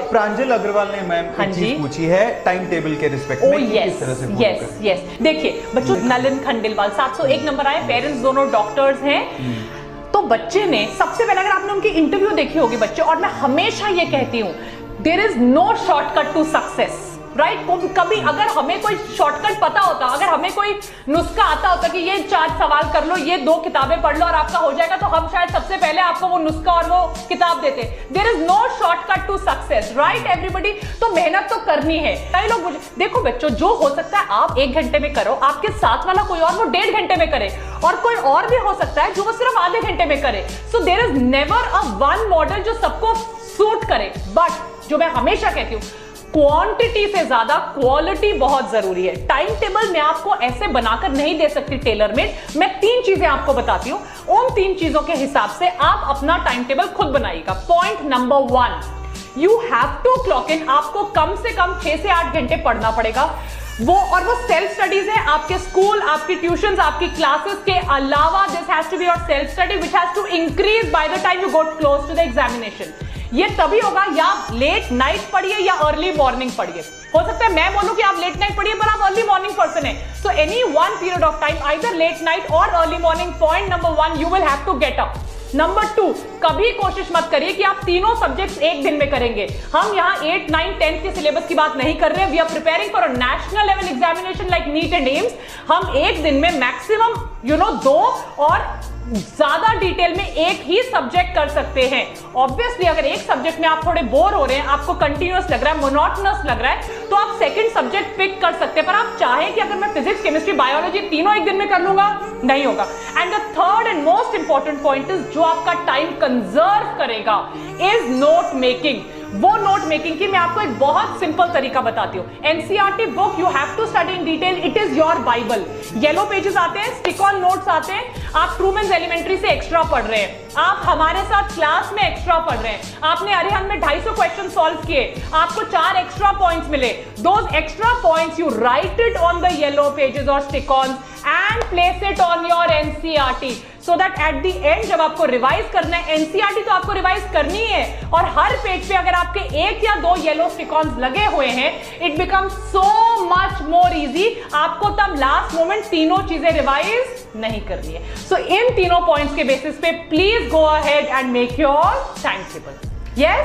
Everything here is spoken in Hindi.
प्रांजल अग्रवाल ने मैम एक चीज पूछी है टाइम टेबल के रिस्पेक्ट में किस तरह से यस देखिए बच्चों, नलिन खंडेलवाल 701 नंबर आए, पेरेंट्स दोनों डॉक्टर्स हैं। तो बच्चे ने सबसे पहले, अगर आपने उनकी इंटरव्यू देखी होगी बच्चे, और मैं हमेशा ये कहती हूं there is no shortcut to success, right? कभी अगर हमें कोई शॉर्टकट पता होता, अगर हमें कोई नुस्खा आता होता कि ये 4 सवाल कर लो, ये 2 किताबें पढ़ लो और आपका हो जाएगा, तो हम शायद सबसे पहले आपको वो नुस्खा और वो किताब देते। There is no shortcut to success, right everybody? तो मेहनत तो करनी है। कई लोग देखो बच्चों, जो हो सकता है आप 1 घंटे में करो, आपके साथ वाला कोई और वो 1.5 घंटे में करे, और कोई और भी हो सकता है जो वो सिर्फ आधे घंटे में करे। So there is never a one model जो सबको सूट करे। बट जो मैं हमेशा कहती हूं, क्वांटिटी से ज्यादा क्वालिटी बहुत जरूरी है। टाइम टेबल मैं आपको ऐसे बनाकर नहीं दे सकती टेलर मेड। मैं 3 चीजें आपको बताती हूं, उन 3 चीजों के हिसाब से आप अपना टाइम टेबल खुद बनाइएगा। Point number 1, you have to clock in. आपको कम से कम 6 से 8 घंटे पढ़ना पड़ेगा। वो सेल्फ स्टडीज है, आपके स्कूल, आपकी ट्यूशंस, आपकी क्लासेस के अलावा this has to be your self study which has to increase by the time you got close to the examination. ये तभी होगा या लेट नाइट पढ़िए या अर्ली मॉर्निंग पढ़िए। हो सकता है मैं बोलूं कि आप लेट नाइट पढ़िए पर आप अर्ली मॉर्निंग पर्सन है, so any one period of time either late night और early morning. Point number 1, you will have to get up. Number 2, कभी कोशिश मत करिए कि आप तीनों सब्जेक्ट्स एक दिन में करेंगे। हम यहाँ 8, 9, 10 के सिलेबस की बात नहीं कर रहे हैं। We are preparing for a national level examination like NEET and AIIMS. हम एक दिन में मैक्सिमम 2 और ज्यादा डिटेल में एक ही सब्जेक्ट कर सकते हैं। ऑब्वियसली अगर एक सब्जेक्ट में आप थोड़े बोर हो रहे हैं, आपको कंटिन्यूअस लग रहा है, मोनोटोनस लग रहा है, तो आप सेकंड सब्जेक्ट पिक कर सकते हैं। पर आप चाहें कि अगर मैं फिजिक्स, केमिस्ट्री, बायोलॉजी तीनों एक दिन में कर लूंगा, नहीं होगा। And the third and most important point is, जो आपका टाइम कंजर्व करेगा इज नोट मेकिंग। वो नोट मेकिंग की मैं आपको एक बहुत सिंपल तरीका बताती हूँ। NCERT book you have to study in detail, it is your Bible. Yellow pages आते हैं, स्टिक ऑन नोट्स आते हैं। आप ट्रूमैन्स एलिमेंट्री से एक्स्ट्रा पढ़ रहे हैं, आप हमारे साथ क्लास में एक्स्ट्रा पढ़ रहे हैं, आपने अरिहंत में 250 क्वेश्चन सॉल्व किए, आपको 4 एक्स्ट्रा पॉइंट्स मिले। Those extra points you write it on the yellow pages और stick on and place it on your NCERT, so that at the end जब आपको रिवाइज करना है, एनसीईआरटी तो आपको रिवाइज करनी है, और हर पेज पे अगर आपके 1 या 2 येलो स्टिक-ऑन्स लगे हुए हैं, it becomes so much more easy. आपको तब लास्ट मोमेंट तीनों चीजें रिवाइज नहीं करनी है। सो इन तीनों पॉइंट्स के बेसिस पे please go ahead and make your time table. Yes.